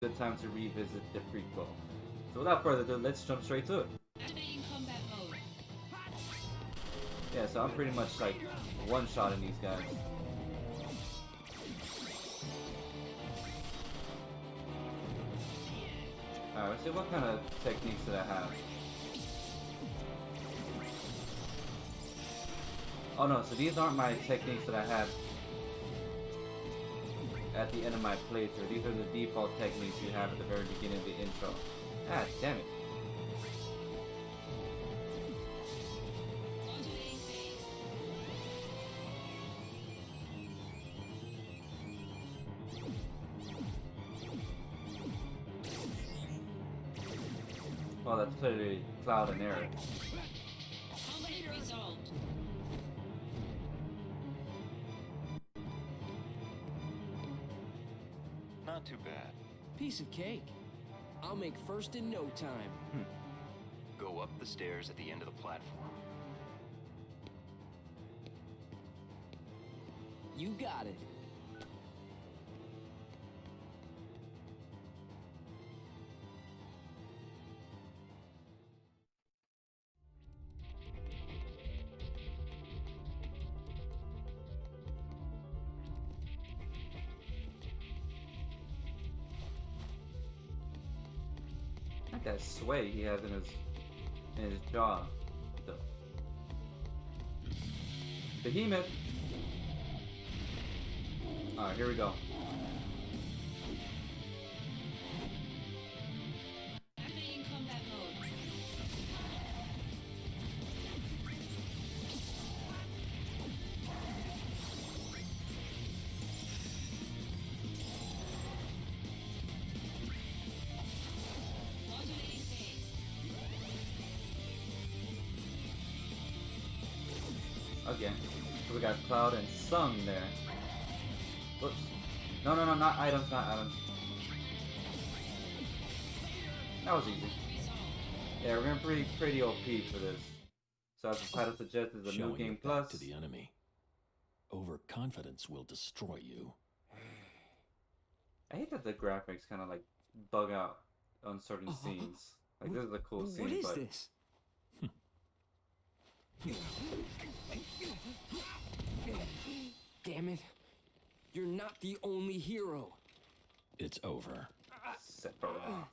good time to revisit the prequel. So without further ado, let's jump straight to it. Activating combat mode. Yeah, so I'm pretty much like one-shotting these guys. Alright, let's see what kind of techniques that I have. Oh no, so these aren't my techniques that I had at the end of my playthrough. These are the default techniques you have at the very beginning of the intro. Ah, damn it. Modulating phase. Oh, that's clearly Cloud and Eric. Conflict resolved. Not too bad. Piece of cake. I'll make first in no time. Go up the stairs at the end of the platform. You got it. Like that sway he has in his jaw. The Behemoth. Alright, here we go. Activating combat mode. Modulating phase. Again. So we got Cloud and Sung there. Whoops. No, no, no, not items, not items. That was easy. Resolved. Yeah, we're gonna be pretty OP for this. So as the title suggests, it's a new Showing game your plus. back to the enemy. Overconfidence will destroy you. I hate that the graphics kind of like bug out on certain scenes. Like this is a cool scene, What is but this? Damn it. You're not the only hero. It's over. Sephiroth.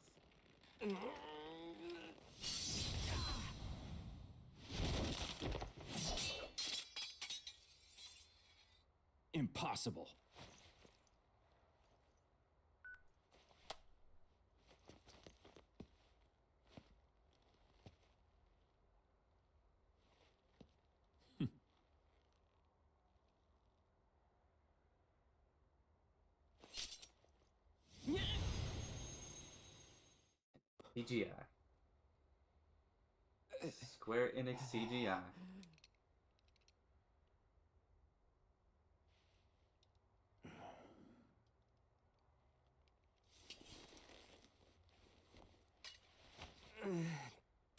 Impossible. CGI. Square Enix CGI.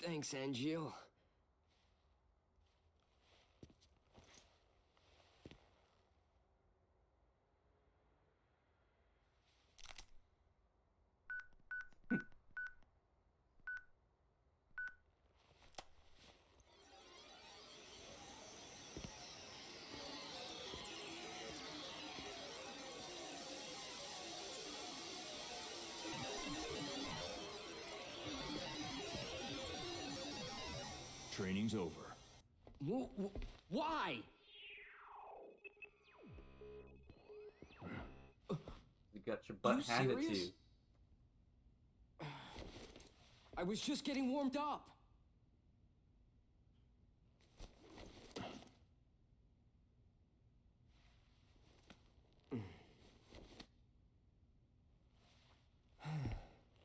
Thanks, Angeal. Training's over. Why? You got your butt You handed to serious? you. I was just getting warmed up.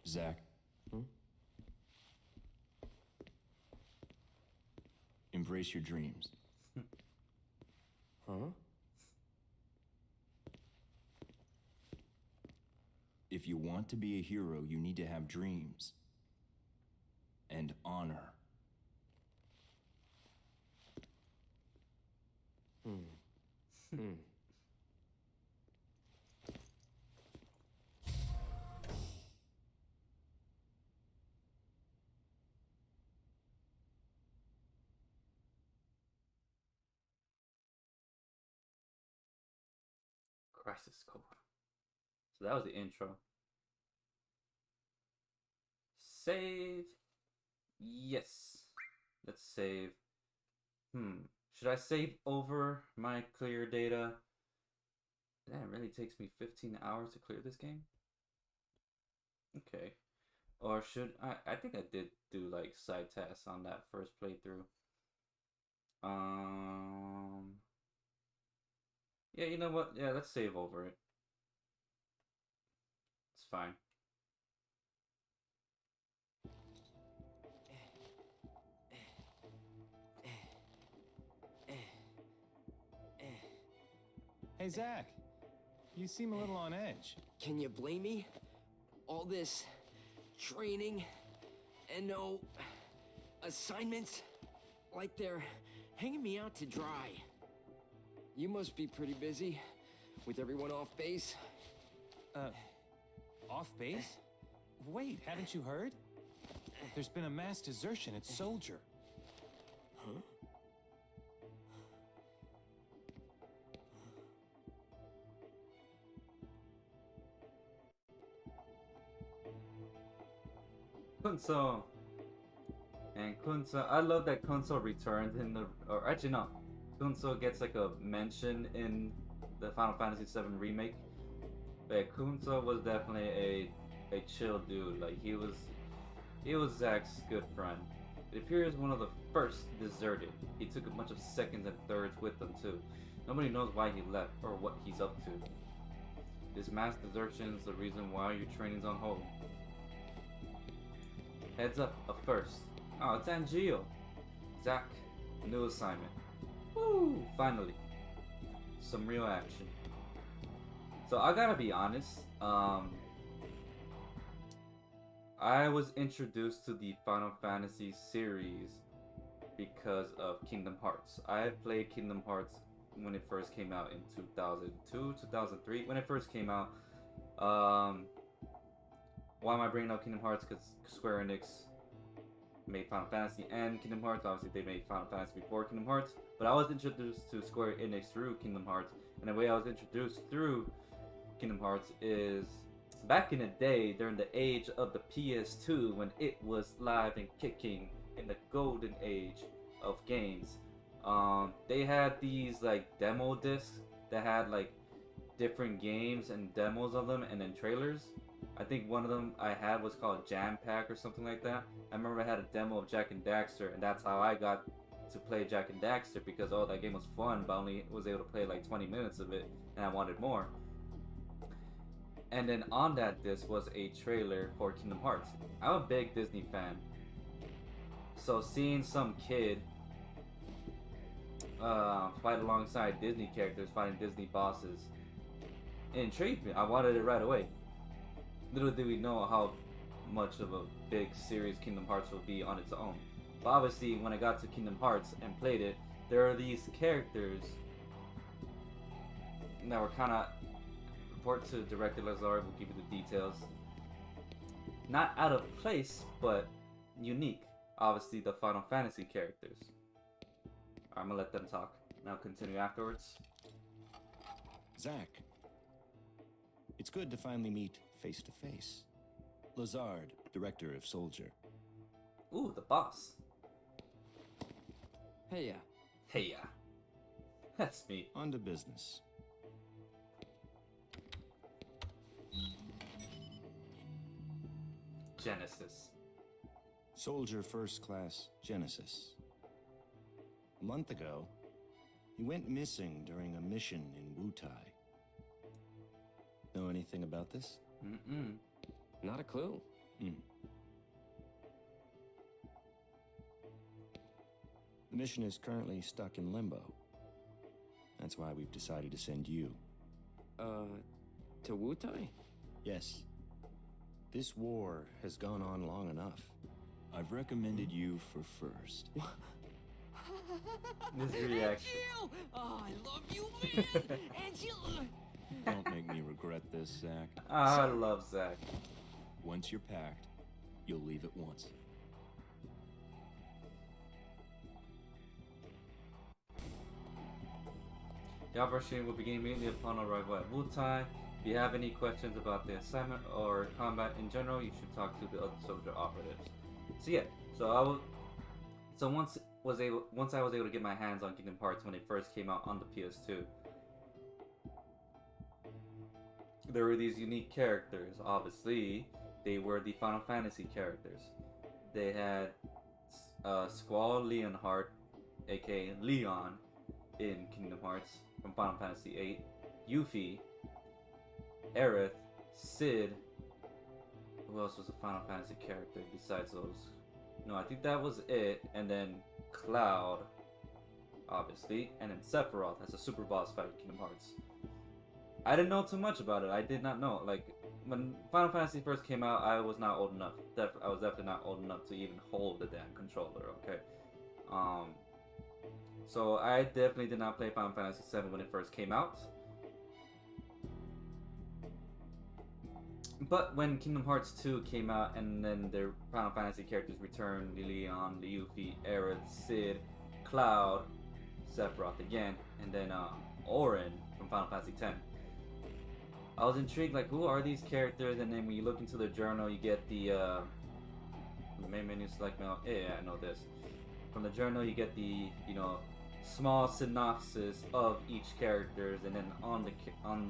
Zack. Embrace your dreams. Huh? If you want to be a hero, you need to have dreams. And honor. Crisis Code. So that was the intro. Save. Yes. Let's save. Should I save over my clear data? That really takes me 15 hours to clear this game. Okay. Or should I think I did do like side tasks on that first playthrough. Yeah, you know what? Yeah, let's save over it. It's fine. Hey, Zach. You seem a little on edge. Can you blame me? All this training and no assignments, like they're hanging me out to dry. You must be pretty busy with everyone off base. Off base? Wait, haven't you heard? There's been a mass desertion at Soldier. Huh? Kunso. And Kunso, I love that Kunso returned in the, or actually no, Kunso gets like a mention in the Final Fantasy VII remake. But yeah, Kunso was definitely a chill dude. Like he was Zack's good friend. It appears one of the first deserted. He took a bunch of seconds and thirds with them too. Nobody knows why he left or what he's up to. This mass desertion is the reason why your training's on hold. Heads up first. Oh, it's Angio. Zack, new assignment. Woo! Finally. Some real action. So I gotta be honest, I was introduced to the Final Fantasy series because of Kingdom Hearts. I played Kingdom Hearts when it first came out in 2002, 2003. When it first came out, why am I bringing up Kingdom Hearts? Because Square Enix made Final Fantasy and Kingdom Hearts. Obviously, they made Final Fantasy before Kingdom Hearts. But I was introduced to Square Enix through Kingdom Hearts. And the way I was introduced through Kingdom Hearts is back in the day, during the age of the PS2, when it was live and kicking in the golden age of games. They had these like demo discs that had like different games and demos of them and then trailers. I think one of them I had was called Jam Pack or something like that. I remember I had a demo of Jak and Daxter, and that's how I got to play Jak and Daxter, because oh, that game was fun, but I only was able to play like 20 minutes of it, and I wanted more. And then on that disc was a trailer for Kingdom Hearts. I'm a big Disney fan, so seeing some kid fight alongside Disney characters, fighting Disney bosses, intrigued me. I wanted it right away. Little did we know how much of a big series Kingdom Hearts will be on its own. But obviously, when I got to Kingdom Hearts and played it, there are these characters that were kind of, report to Director Lazar, will give you the details, not out of place, but unique. Obviously, the Final Fantasy characters. I'm gonna let them talk, and I'll continue afterwards. Zack, it's good to finally meet face to face. Lazard, director of Soldier. Ooh, the boss. Hey, Hey, yeah. That's me. On to business. Genesis. Soldier First Class Genesis. A month ago, he went missing during a mission in Wutai. Know anything about this? not a clue. The mission is currently stuck in limbo. That's why we've decided to send you. To Wutai? Yes. This war has gone on long enough. I've recommended you for first. This reaction. Angel! Oh, I love you, man! Angela! Don't make me regret this, Zack. I love Zack. Once you're packed, you'll leave at once. The operation will begin immediately upon arrival at Wutai. If you have any questions about the assignment or combat in general, you should talk to the other soldier operatives. So yeah, once I was able to get my hands on Kingdom Hearts when it first came out on the PS2, there were these unique characters. Obviously, they were the Final Fantasy characters. They had Squall Leonhardt, aka Leon, in Kingdom Hearts from Final Fantasy VIII, Yuffie, Aerith, Cid. Who else was a Final Fantasy character besides those? No, I think that was it. And then Cloud, obviously, and then Sephiroth as a super boss fight in Kingdom Hearts. I didn't know too much about it. I did not know. Like, when Final Fantasy first came out, I was not old enough. I was definitely not old enough to even hold the damn controller, okay? So I definitely did not play Final Fantasy VII when it first came out. But when Kingdom Hearts 2 came out, and then their Final Fantasy characters returned, the Leon, the Yuffie, Aerith, Cid, Cloud, Sephiroth again, and then Auron from Final Fantasy X. I was intrigued, like, who are these characters? And then when you look into the journal, you get the main menu select mail. Yeah, I know this. From the journal, you get the, you know, small synopsis of each characters, and then on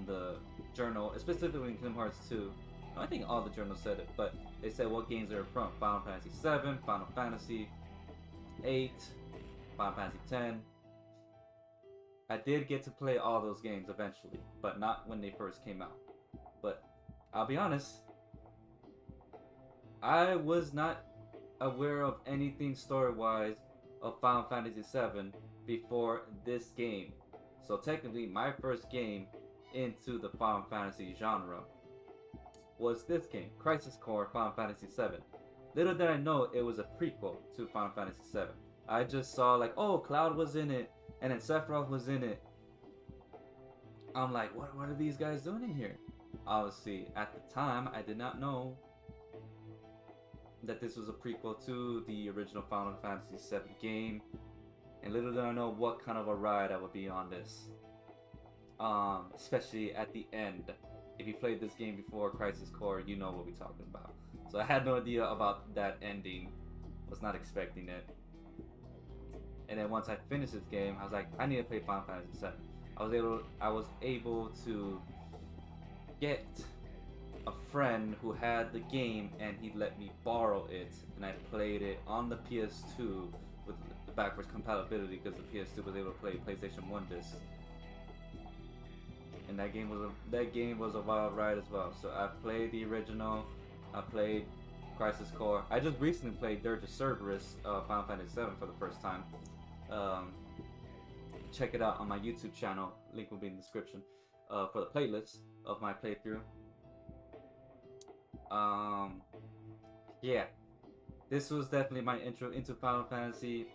the journal, specifically in Kingdom Hearts 2, I think all the journals said it, but they said what games they're from: Final Fantasy 7, Final Fantasy 8, Final Fantasy 10. I did get to play all those games eventually, but not when they first came out. But I'll be honest, I was not aware of anything story-wise of Final Fantasy 7 before this game. So technically, my first game into the Final Fantasy genre was this game, Crisis Core Final Fantasy 7. Little did I know it was a prequel to Final Fantasy 7. I just saw like, oh, Cloud was in it, and then Sephiroth was in it. I'm like, what are these guys doing in here? Obviously, at the time, I did not know that this was a prequel to the original Final Fantasy 7 game. And little did I know what kind of a ride I would be on this. Especially at the end. If you played this game before Crisis Core, you know what we're talking about. So I had no idea about that ending. Was not expecting it. And then once I finished this game, I was like, I need to play Final Fantasy 7. I was able to get a friend who had the game, and he let me borrow it, and I played it on the PS2 with the backwards compatibility, because the PS2 was able to play PlayStation 1 discs. And that game was a wild ride as well. So I played the original, I played Crisis Core. I just recently played Dirge of Cerberus, Final Fantasy 7 for the first time. Check it out on my YouTube channel. Link will be in the description for the playlist of my playthrough. Yeah, this was definitely my intro into Final Fantasy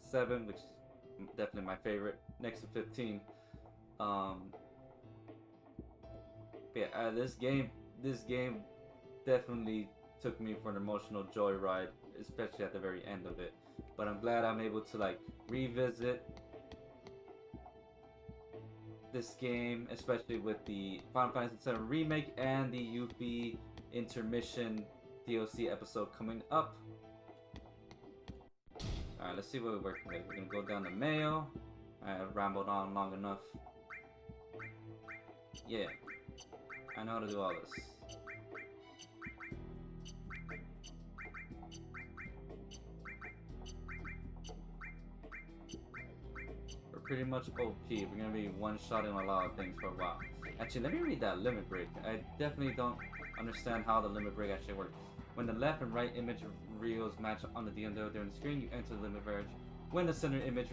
7, which is definitely my favorite, next to 15. Yeah, this game definitely took me for an emotional joyride, especially at the very end of it. But I'm glad I'm able to like revisit this game, especially with the Final Fantasy VII remake and the Yuffie intermission DLC episode coming up. Alright, let's see what we're working with. We're gonna go down the mail. I rambled on long enough. Yeah, I know how to do all this. We're pretty much OP. We're gonna be one-shotting a lot of things for a while. Actually, let me read that limit break. I definitely don't understand how the limit break actually works. When the left and right image reels match on the DM during the screen, you enter the limit verge. When the center image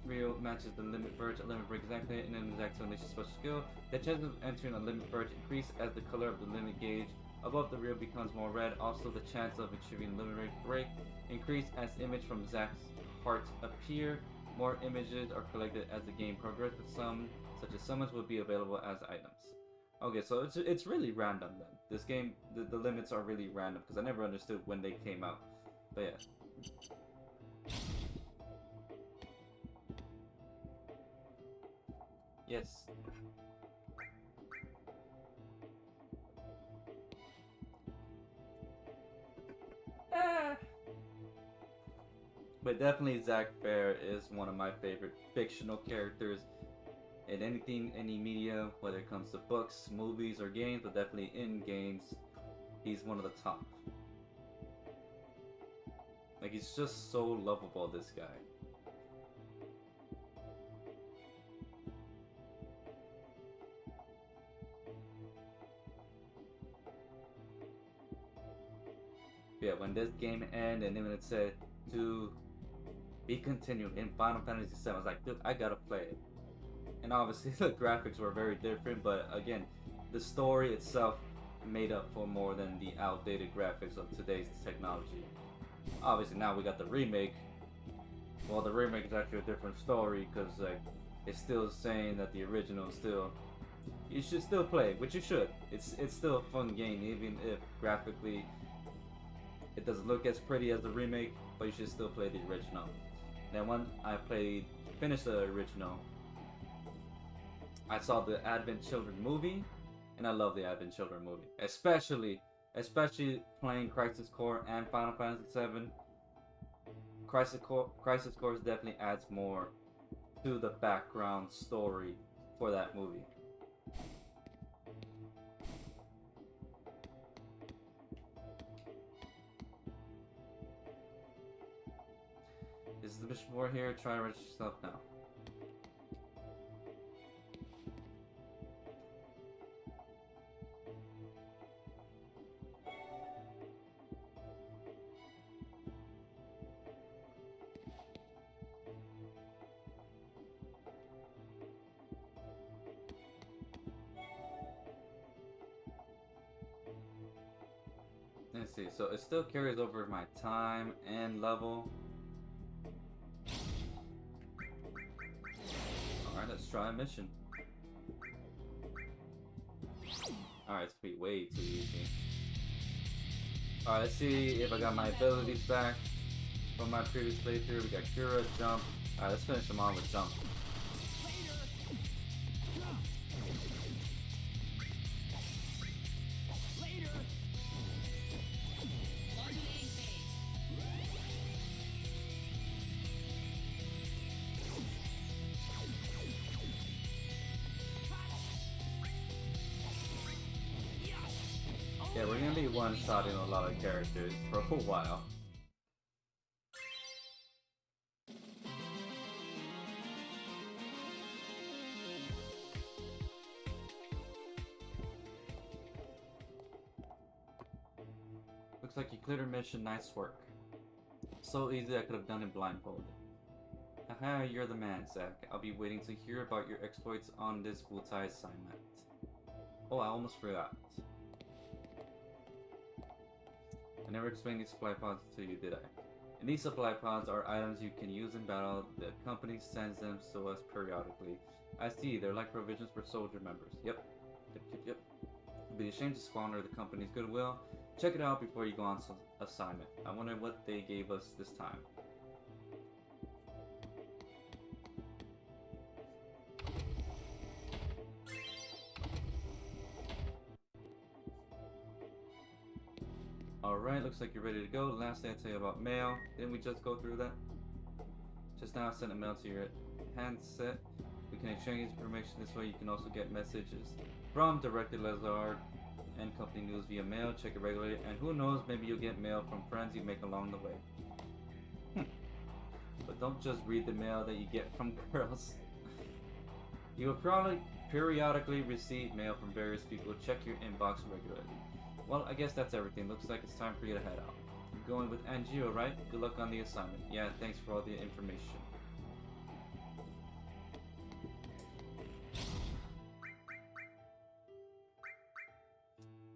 reel matches the limit verge, a limit break is activated, and then is activated special skill. The chances of entering a limit verge increase as the color of the limit gauge above the reel becomes more red. Also, the chance of achieving limit break increase as image from Zack's heart appear. More images are collected as the game progresses. Some, such as summons, will be available as items. Okay, so it's really random then. This game, the limits are really random, because I never understood when they came out. But yeah. Yes. Ah. But definitely Zack Fair is one of my favorite fictional characters in anything, any media, whether it comes to books, movies, or games, but definitely in games, he's one of the top. Like, he's just so lovable, this guy. Yeah, when this game ended and then when it said to be continued in Final Fantasy VII, I was like, dude, I gotta play it. And obviously the graphics were very different, but again, the story itself made up for more than the outdated graphics of today's technology. Obviously now we got the remake. Well, the remake is actually a different story because like it's still saying that the original is still. You should still play, which you should. It's still a fun game, even if graphically it doesn't look as pretty as the remake, but you should still play the original. Then when I finished the original, I saw the Advent Children movie, and I love the Advent Children movie, especially playing Crisis Core and Final Fantasy VII. Crisis Core definitely adds more to the background story for that movie. Is the mission board here? Try to register yourself now. Let's see, so it still carries over my time and level. Alright, let's try a mission. Alright, it's gonna be way too easy. Alright, let's see if I got my abilities back from my previous playthrough. We got Cura, Jump. Alright, let's finish them on with Jump. Modulating phase. Yeah, we're gonna be one-shotting a lot of characters for a while. Looks like you cleared a mission, nice work. So easy I could have done it blindfolded. Haha, you're the man, Zack. I'll be waiting to hear about your exploits on this Wutai assignment. Oh, I almost forgot. I never explained these supply pods to you, did I? And these supply pods are items you can use in battle. The company sends them to us periodically. I see, they're like provisions for soldier members. Yep. Yep. It'd be a shame to squander the company's goodwill. Check it out before you go on assignment. I wonder what they gave us this time. Alright, looks like you're ready to go. Last thing I tell you about mail. Didn't we just go through that? Just now I sent a mail to your handset. We can exchange information this way. You can also get messages from Director Lazard and company news via mail. Check it regularly, and who knows, maybe you'll get mail from friends you make along the way. But don't just read the mail that you get from girls. You will probably periodically receive mail from various people. Check your inbox regularly. Well, I guess that's everything. Looks like it's time for you to head out. You're going with Angio, right? Good luck on the assignment. Yeah, thanks for all the information.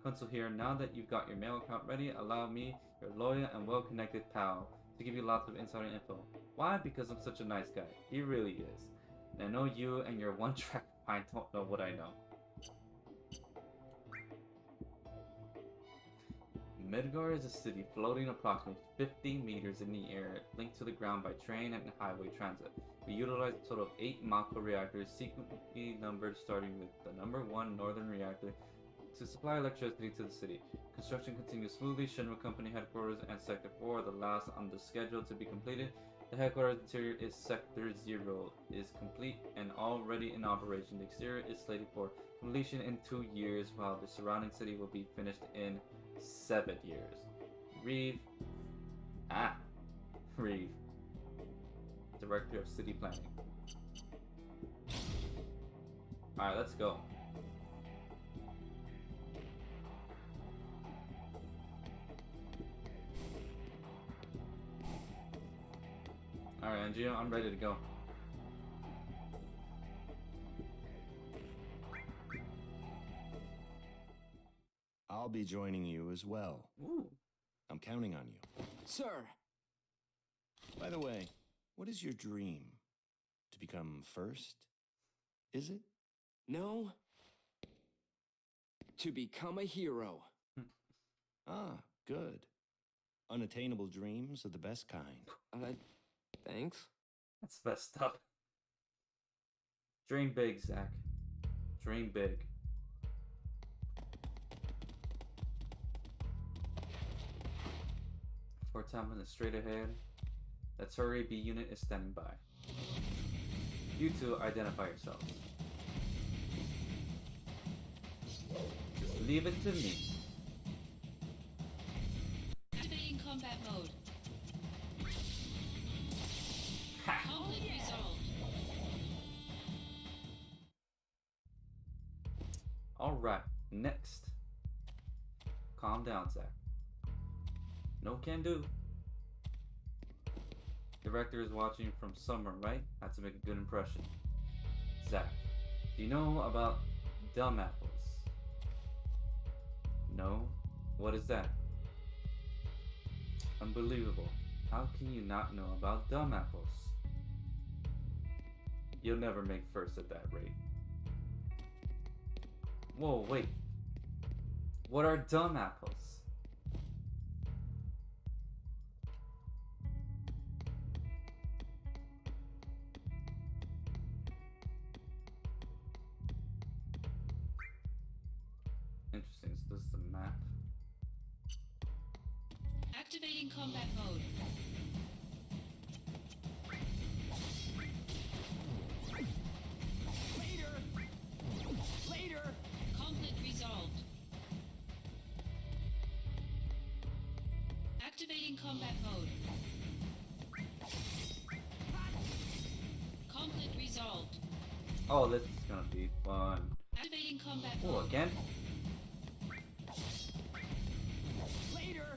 Consul here. Now that you've got your mail account ready, allow me, your loyal and well-connected pal, to give you lots of insider info. Why? Because I'm such a nice guy. He really is. And I know you and your one-track mind don't know what I know. Midgar is a city floating approximately 50 meters in the air, linked to the ground by train and highway transit. We utilize a total of 8 Mako reactors, sequentially numbered starting with the number 1 northern reactor, to supply electricity to the city. Construction continues smoothly. Shinra Company headquarters and Sector 4 are the last on the schedule to be completed. The headquarters interior is Sector 0 is complete and already in operation. The exterior is slated for completion in 2 years, while the surrounding city will be finished in 7 years. Reeve, Director of City Planning. Alright, let's go. Alright, Angio, I'm ready to go. I'll be joining you as well. Ooh. I'm counting on you. Sir, By the way, what is your dream? To become first? Is it? no. To become a hero. Ah, good. Unattainable dreams are the best kind. Thanks. That's messed up. Dream big, Zach. Dream big. For time minutes straight ahead. The Torii B unit is standing by. You two identify yourselves. Just leave it to me. Activating combat mode. Ha! Conflict resolved. Alright, next. Calm down, Zach. No can do. Director is watching from somewhere, right? Have to make a good impression. Zach, do you know about dumb apples? No? What is that? Unbelievable. How can you not know about dumb apples? You'll never make first at that rate. Whoa, wait. What are dumb apples? Interesting. So this is the map. Activating combat mode. Later! Conflict resolved. Activating combat mode. Conflict resolved. Oh, this is gonna be fun. Activating combat Oh, mode. again? Later!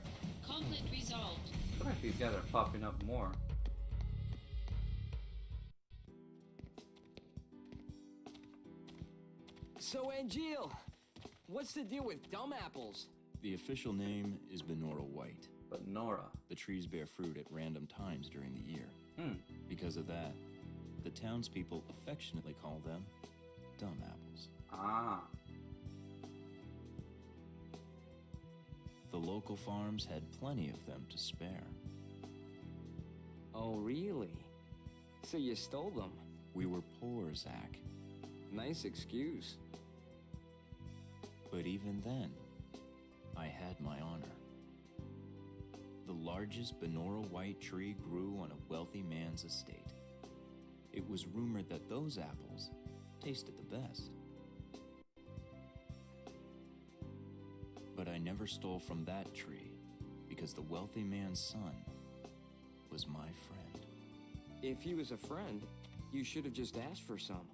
Conflict resolved. I feel like these guys are popping up more. So, Angeal, what's the deal with dumb apples? The official name is Benora White. But Nora. The trees bear fruit at random times during the year. Hmm. Because of that, the townspeople affectionately call them dumb apples. Ah. The local farms had plenty of them to spare. Oh, really? So you stole them? We were poor, Zach. Nice excuse. But even then, I had my honor. The largest Benora White tree grew on a wealthy man's estate. It was rumored that those apples tasted the best. But I never stole from that tree because the wealthy man's son was my friend. If he was a friend, you should have just asked for some.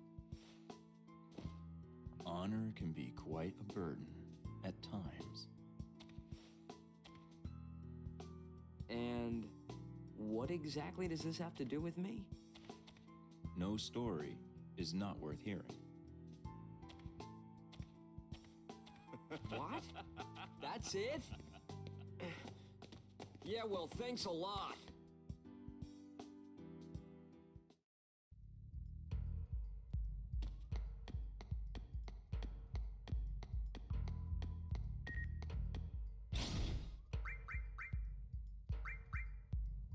Honor can be quite a burden at times. And what exactly does this have to do with me? No story is not worth hearing. What? That's it? Yeah, well, thanks a lot.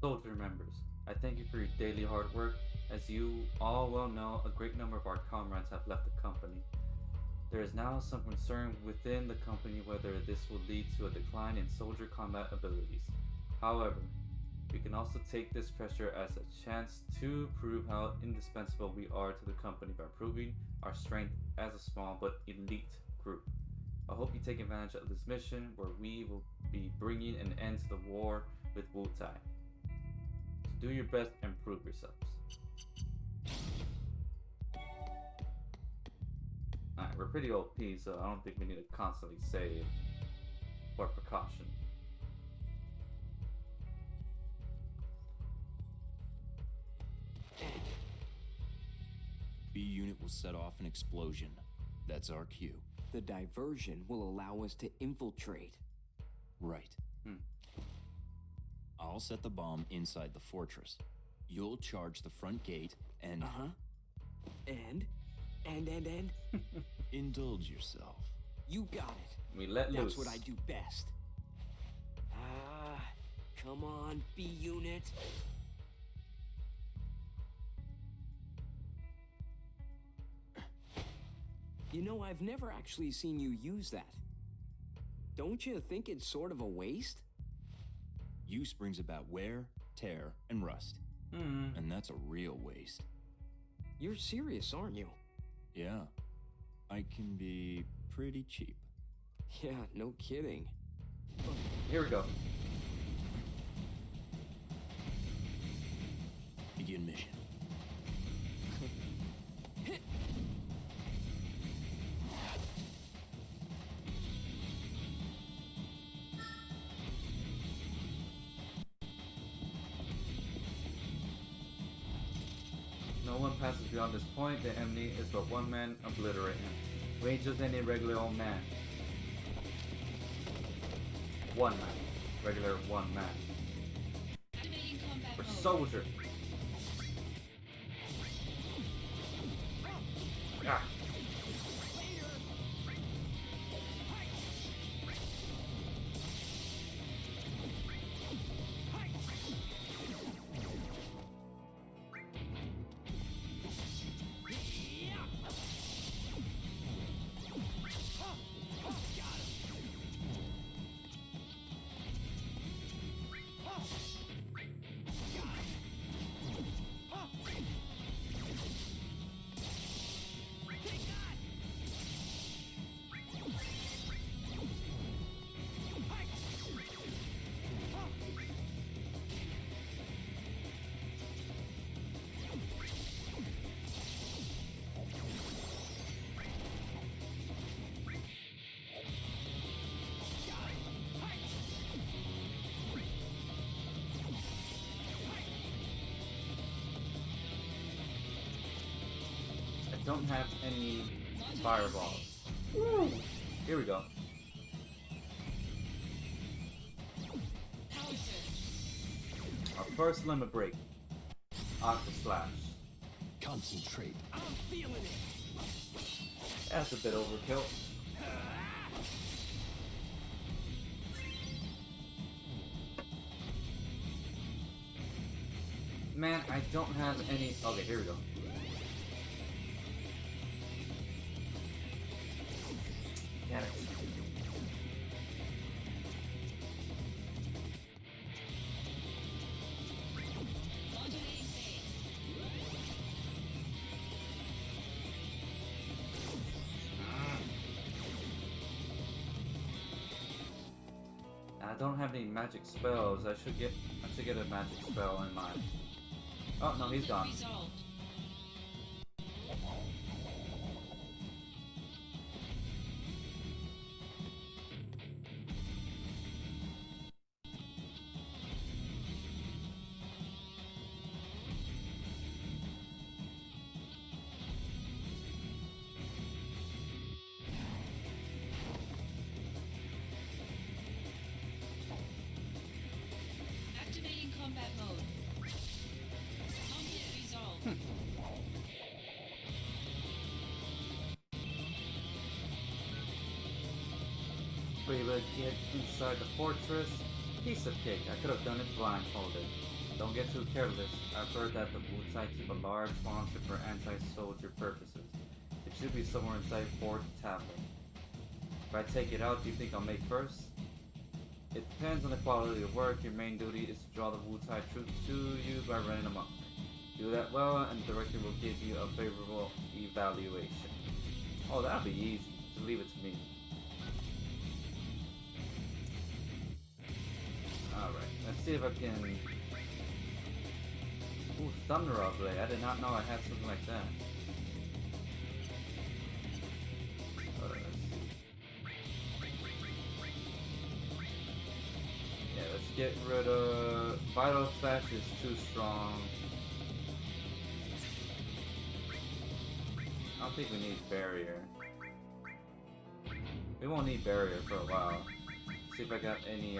Soldier members, I thank you for your daily hard work. As you all well know, a great number of our comrades have left the company. There is now some concern within the company whether this will lead to a decline in soldier combat abilities. However, we can also take this pressure as a chance to prove how indispensable we are to the company by proving our strength as a small but elite group. I hope you take advantage of this mission where we will be bringing an end to the war with Wu Tai. So do your best and prove yourselves. Alright, we're pretty OP, so I don't think we need to constantly save for precaution. B unit will set off an explosion. That's our cue. The diversion will allow us to infiltrate. Right. I'll set the bomb inside the fortress. You'll charge the front gate and... And? Indulge yourself. You got it. We let loose. That's what I do best. Come on, B unit. You know, I've never actually seen you use that. Don't you think it's sort of a waste? Use brings about wear, tear, and rust. And that's a real waste. You're serious, aren't you? Yeah. I can be pretty cheap. Yeah, no kidding. Here we go. Begin mission. No one passes beyond this point, the enemy is but one man, obliterate him. We ain't just any regular old man. One man. Regular one man. Activating combat For mode. soldier. Ah. I don't have any fireballs. Woo! Here we go. Power surge. Our first limit break. Aqua Slash. Concentrate. I'm feeling it. That's a bit overkill. Man, I don't have any. Okay, here we go. Damn it. Modulating phase. I don't have any magic spells. I should get a magic spell in mind. Oh no, he's gone. Resolved. Activating combat mode. Conflict resolved. Were able to get inside the fortress? Piece of cake. I could have done it blindfolded. Don't get too careless. I've heard that the Wutai keep a large monster for anti-soldier purposes. It should be somewhere inside Fort Tablet. If I take it out, do you think I'll make first? It depends on the quality of work. Your main duty is to draw the Wutai troops to you by running amok. Do that well, and the director will give you a favorable evaluation. Oh, that'll be easy. Just leave it to me. Alright, let's see if I can... Ooh, Thunder Blade. I did not know I had something like that. Alright, let's see. Yeah, let's get rid of... Vital Clash is too strong. I don't think we need Barrier. We won't need Barrier for a while. See if I got any,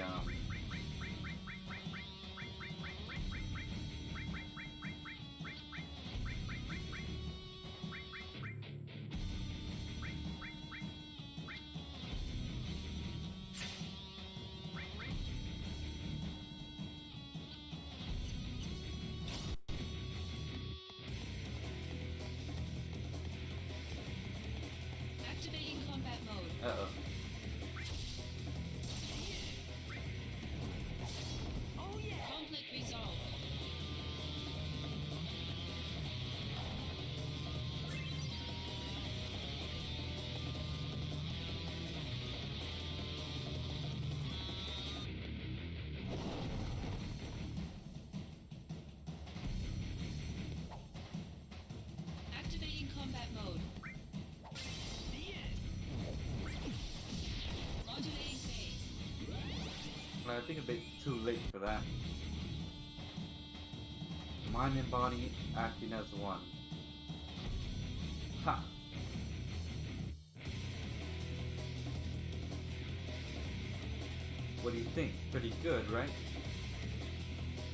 Activating combat mode. uh-oh. Conflict resolved. Activating combat mode. Modulating phase. But I think a bit too late for that. Mind and body acting as one. Ha! What do you think? Pretty good, right?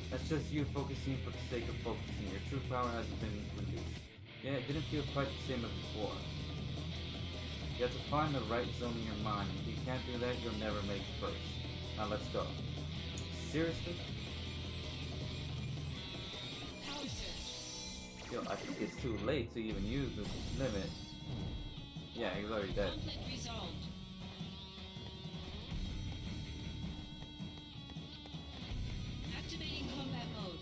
That's just you focusing for the sake of focusing. Your true power hasn't been released. Yeah, it didn't feel quite the same as before. You have to find the right zone in your mind. If you can't do that, you'll never make it first. Now let's go. Seriously? Power surge. Yo, I think it's too late to even use this limit. Yeah, he's already dead. Conflict resolved. Activating combat mode.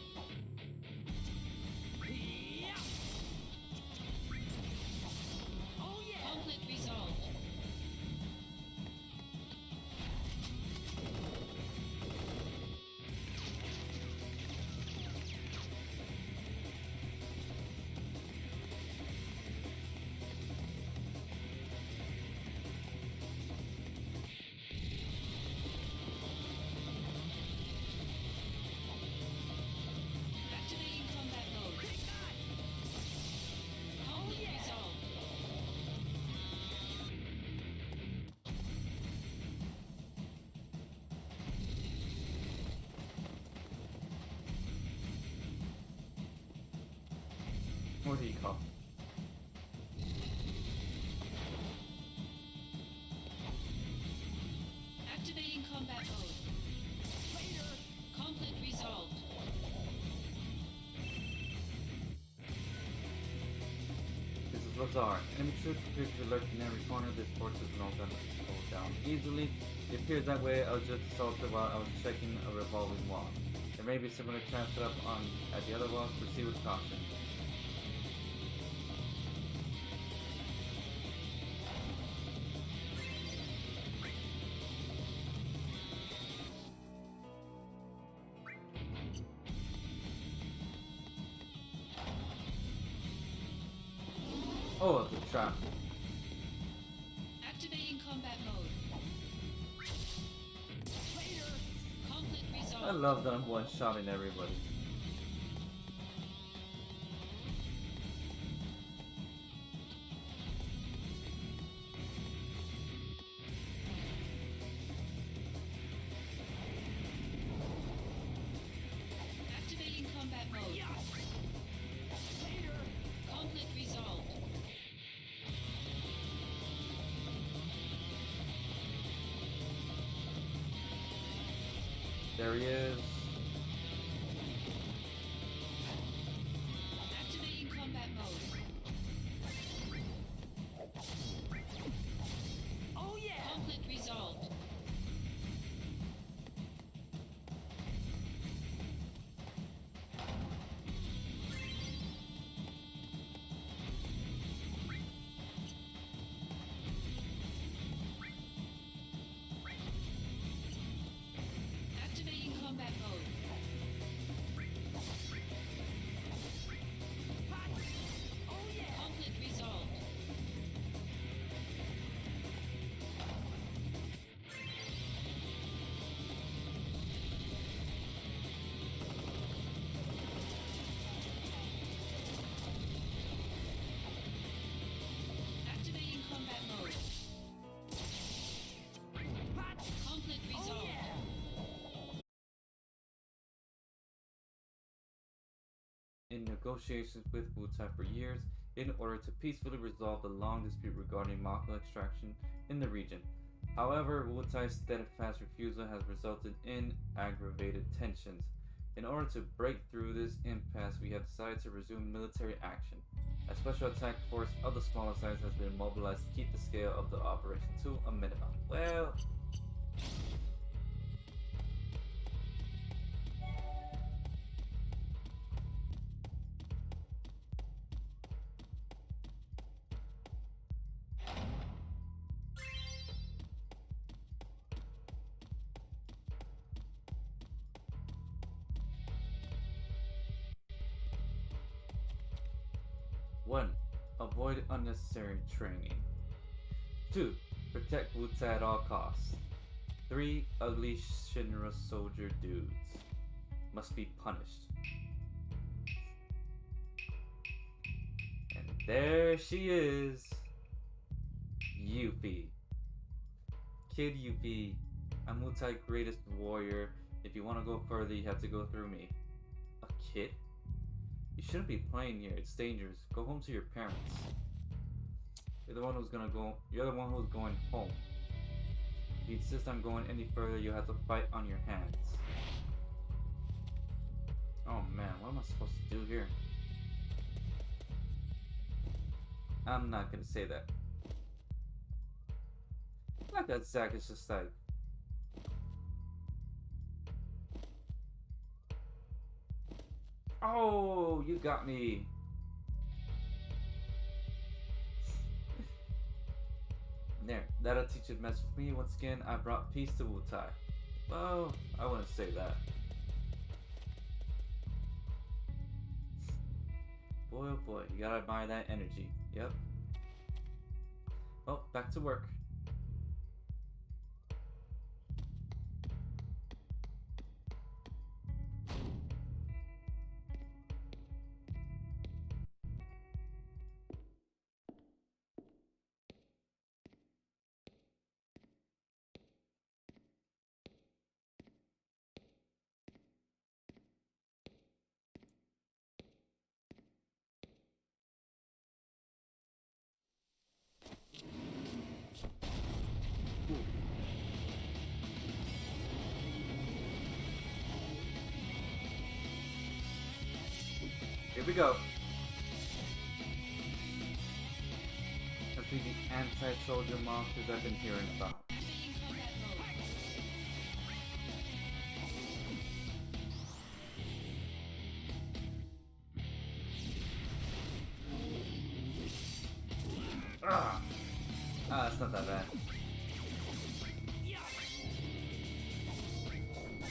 Conflict resolved. Activating combat mode. Conflict resolved. What do you call? Activating combat mode. Conflict resolved. This is Lazar. Enemy troops appear to be lurking in every corner. This force is not going to hold down easily. It appears that way. I was just assaulted while I was checking a revolving wall. There may be similar traps set up on at the other walls. Proceed with caution. Oh, it's a trap. Activating combat mode. Conflict resolved. I love that I'm one-shotting everybody. Activating combat mode. Conflict resolved. There he is. negotiations with Wu Tai for years in order to peacefully resolve the long dispute regarding Mako extraction in the region. However, Wu Tai's steadfast refusal has resulted in aggravated tensions. In order to break through this impasse, we have decided to resume military action. A special attack force of the smaller size has been mobilized to keep the scale of the operation to a minimum. Well, one, avoid unnecessary training. 2. Protect Wu Tai at all costs. 3. Ugly Shinra soldier dudes must be punished. And there she is, Yuffie. Kid Yuffie, I'm Wu Tai greatest warrior. If you want to go further, you have to go through me. A kid? You shouldn't be playing here. It's dangerous. Go home to your parents. You're the one who's going home. If you insist on going any further, you'll have to fight on your hands. Oh man, what am I supposed to do here? I'm not gonna say that. Like that Zack is just like, oh, you got me. There, that'll teach you to mess with me. Once again, I brought peace to Wu Tai. Well, I wouldn't say that. Boy, oh boy, you gotta admire that energy. Yep. Well, back to work. Here we go. Let's be the anti-soldier monsters I've been hearing about. Activating combat mode. It's not that bad.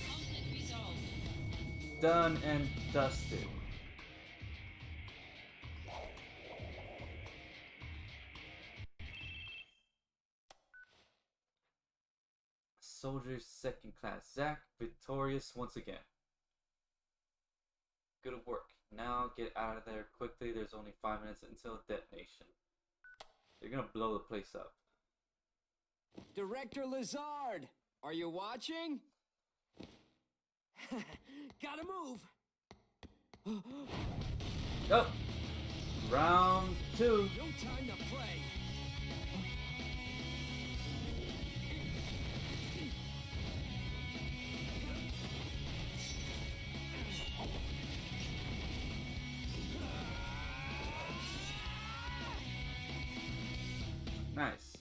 Conflict resolved. Done and dusted. Soldiers second class. Zack victorious once again. Good work. Now get out of there quickly. There's only 5 minutes until detonation. They're gonna blow the place up. Director Lazard, are you watching? Gotta move. Oh! Round 2. No time to play. Nice.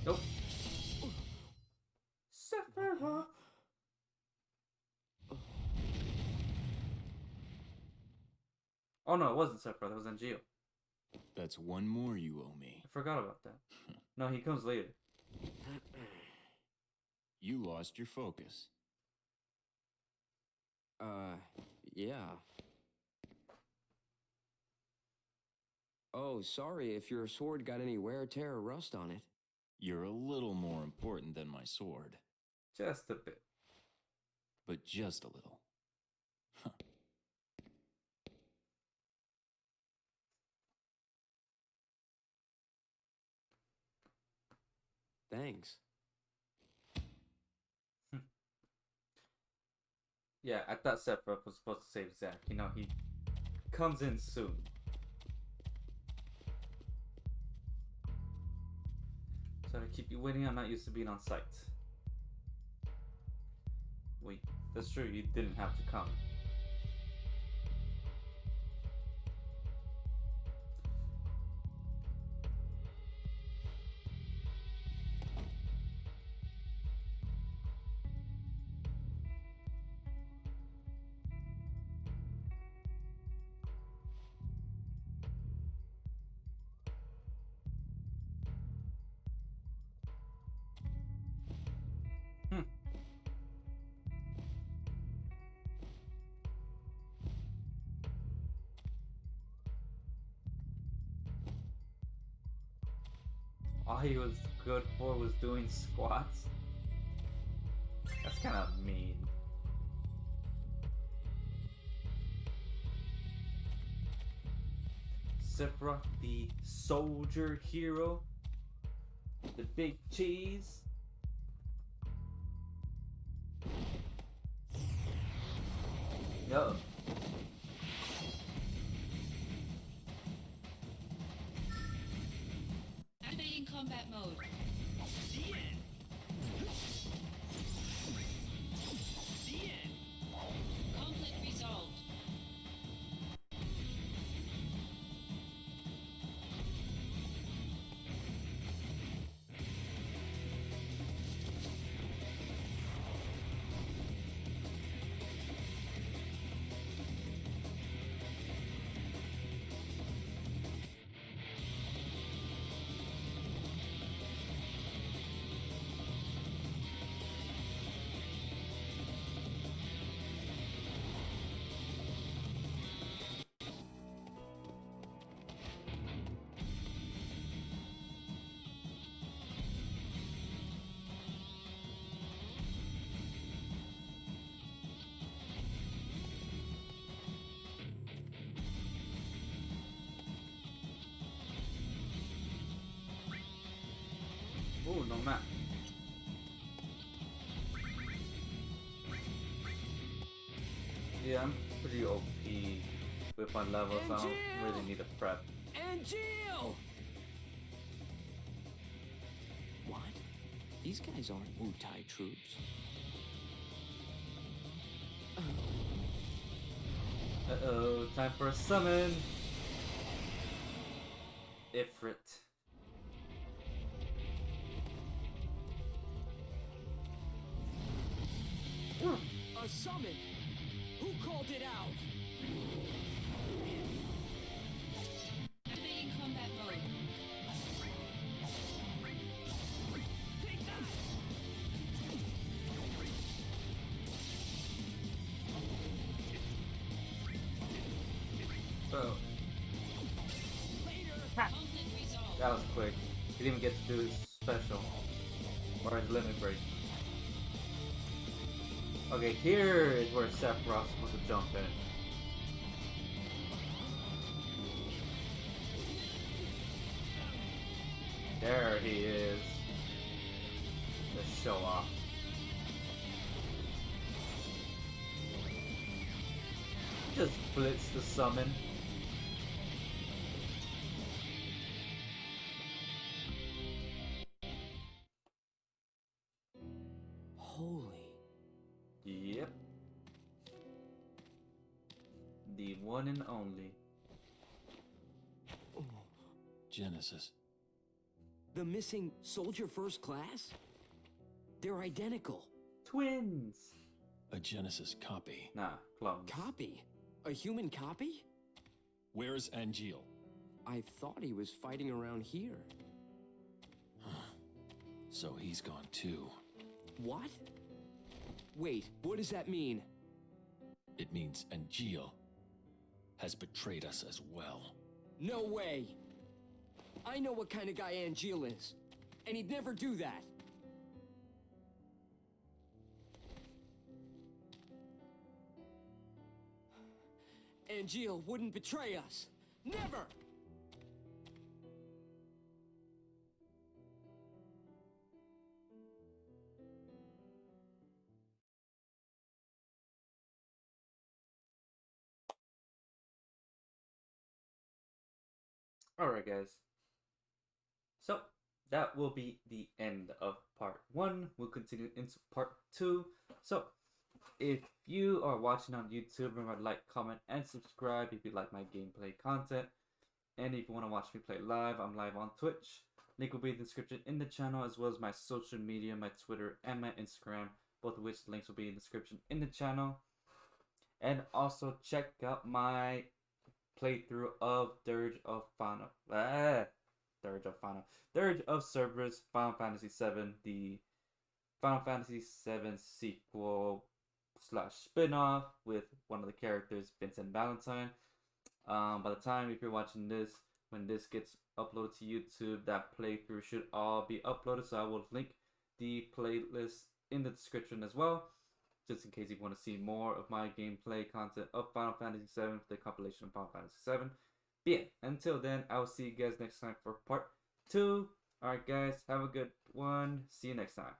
Nope. Sephiroth. Oh no, it wasn't Sephiroth, it was Angeo. That's one more you owe me. I forgot about that. No, he comes later. You lost your focus. Yeah. Oh, sorry if your sword got any wear, tear, or rust on it. You're a little more important than my sword, Just a bit. but just a little. Huh. Thanks. Yeah, I thought Sephiroth was supposed to save Zack. You know, he comes in soon. So to keep you waiting, I'm not used to being on site. Wait, that's true, you didn't have to come. Hmm. All he was good for was doing squats. That's kind of mean. Sephiroth, the soldier hero, the big cheese. Yo. Activating combat mode. Conflict resolved. Ooh, no map. Yeah, I'm pretty OP with my levels, so I don't really need a prep. And Jill! What? These guys aren't Wu Tai troops. Uh-oh, time for a summon! Ifrit. A summon! Who called it out? Activating combat mode. Oh, Conflict resolved. that was quick. He didn't even get to do his special. Or his limit break. Okay, here is where Sephiroth's supposed to jump in. There he is. Let's show off. Just blitz the summon. Holy. Yep. The one and only. Genesis. The missing soldier first class? They're identical. Twins! A Genesis copy. Nah, clones. Copy? A human copy? Where's Angeal? I thought he was fighting around here. So he's gone too. What? Wait, what does that mean? It means Angeal has betrayed us as well. No way! I know what kind of guy Angeal is. and he'd never do that. Angeal wouldn't betray us. Never! Alright, guys. So, that will be the end of part 1. We'll continue into part 2. So, if you are watching on YouTube, remember to like, comment, and subscribe if you like my gameplay content. And if you want to watch me play live, I'm live on Twitch. Link will be in the description in the channel, as well as my social media, my Twitter, and my Instagram. Both of which links will be in the description in the channel. And also check out my playthrough of Dirge of Cerberus, Final Fantasy VII, the Final Fantasy VII sequel / spin-off with one of the characters, Vincent Valentine. By the time, if you're watching this, when this gets uploaded to YouTube, that playthrough should all be uploaded, so I will link the playlist in the description as well, just in case you want to see more of my gameplay content of Final Fantasy VII, the compilation of Final Fantasy VII. But yeah, until then, I will see you guys next time for part 2. Alright guys, have a good one. See you next time.